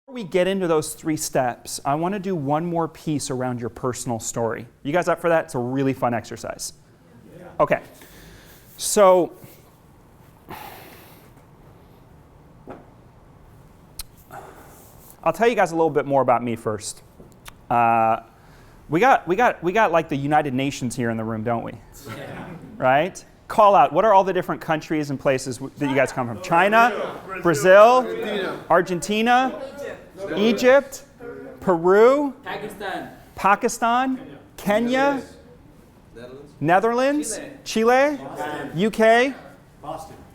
Before we get into those 3 steps, I want to do one more piece around your personal story. You guys up for that? It's a really fun exercise. Yeah. Okay. So, I'll tell you guys a little bit more about me first. We got like the United Nations here in the room, don't we? Yeah. Right? Call out. What are all the different countries and places that you guys come from? China, Brazil, Argentina, Egypt, Peru, Pakistan, Kenya, Netherlands, Chile, UK,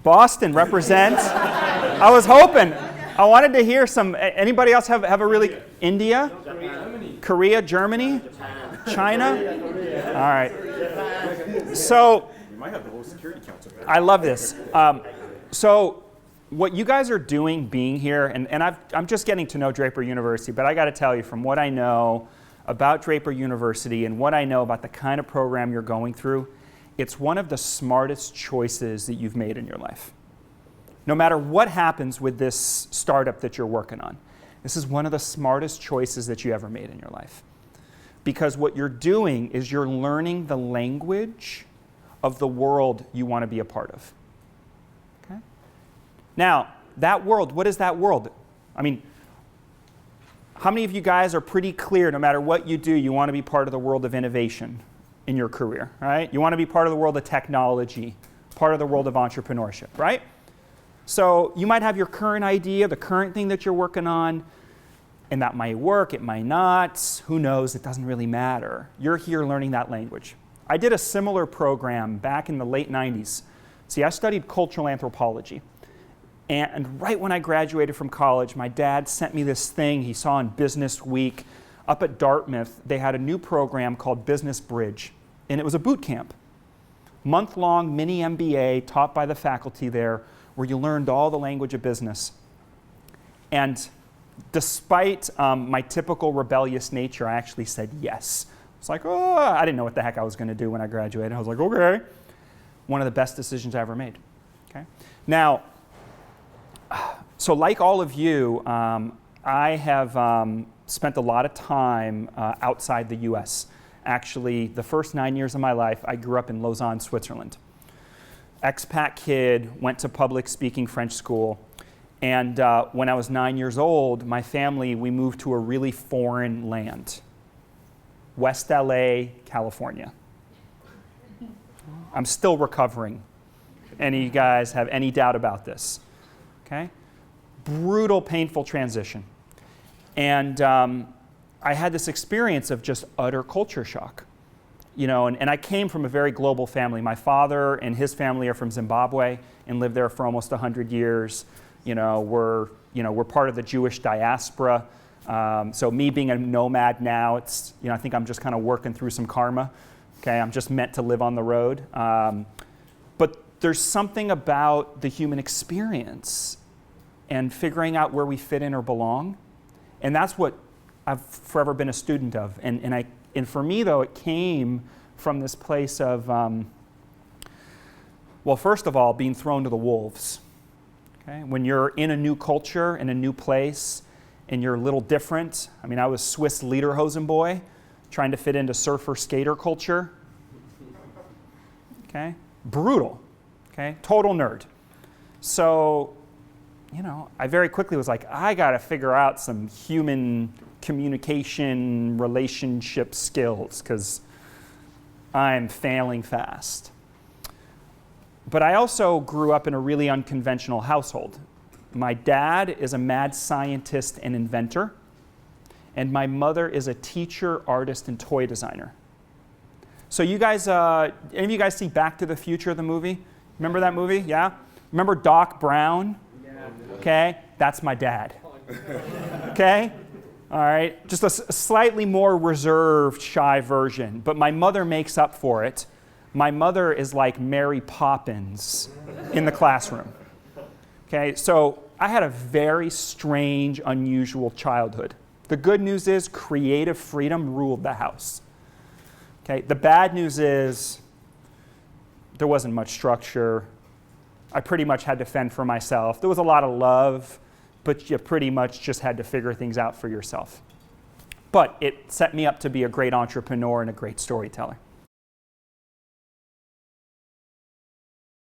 Boston represents. I was hoping. I wanted to hear some. Anybody else have a really India, Korea, Germany, China? All right. So We might have the whole Security Council. I love this. So what you guys are doing being here, and I'm just getting to know Draper University, but I got to tell you, from what I know about Draper University and what I know about the kind of program you're going through, it's one of the smartest choices that you've made in your life. No matter what happens with this startup that you're working on, this is one of the smartest choices that you ever made in your life. Because what you're doing is you're learning the language of the world you want to be a part of. Okay? Now, that world, what is that world? I mean, how many of you guys are pretty clear, no matter what you do, you want to be part of the world of innovation in your career, right? You want to be part of the world of technology, part of the world of entrepreneurship, right? So you might have your current idea, the current thing that you're working on, and that might work, it might not, who knows, it doesn't really matter. You're here learning that language. I did a similar program back in the late 90s. See, I studied cultural anthropology. And right when I graduated from college, my dad sent me this thing he saw in Business Week. Up at Dartmouth, they had a new program called Business Bridge. And it was a boot camp. Month-long mini MBA taught by the faculty there, where you learned all the language of business. And despite my typical rebellious nature, I actually said yes. It's like, oh, I didn't know what the heck I was going to do when I graduated. I was like, okay. One of the best decisions I ever made. Okay. Now, so like all of you, I have spent a lot of time outside the US. Actually, the first 9 years of my life, I grew up in Lausanne, Switzerland. Expat kid, went to public speaking French school. And when I was 9 years old, my family, we moved to a really foreign land. West LA, California. I'm still recovering. Any of you guys have any doubt about this? Okay? Brutal, painful transition. And I had this experience of just utter culture shock. You know, and I came from a very global family. My father and his family are from Zimbabwe and lived there for almost 100 years. We're part of the Jewish diaspora. So me being a nomad now, it's, I think I'm just kind of working through some karma. Okay, I'm just meant to live on the road. But there's something about the human experience and figuring out where we fit in or belong. And that's what I've forever been a student of. And for me, though, it came from this place of, well, first of all, being thrown to the wolves. Okay? When you're in a new culture, in a new place, and you're a little different. I mean, I was Swiss Lederhosen boy, trying to fit into surfer skater culture. Okay? Brutal. Okay? Total nerd. So, I very quickly was like, I got to figure out some human communication, relationship skills, because I'm failing fast. But I also grew up in a really unconventional household. My dad is a mad scientist and inventor, and my mother is a teacher, artist, and toy designer. So you guys, any of you guys see Back to the Future, the movie? Remember that movie? Yeah? Remember Doc Brown? Yeah. Okay? That's my dad. Okay? All right? Just a slightly more reserved, shy version. But my mother makes up for it. My mother is like Mary Poppins in the classroom. Okay? So I had a very strange, unusual childhood. The good news is creative freedom ruled the house. Okay? The bad news is there wasn't much structure. I pretty much had to fend for myself. There was a lot of love, but you pretty much just had to figure things out for yourself. But it set me up to be a great entrepreneur and a great storyteller.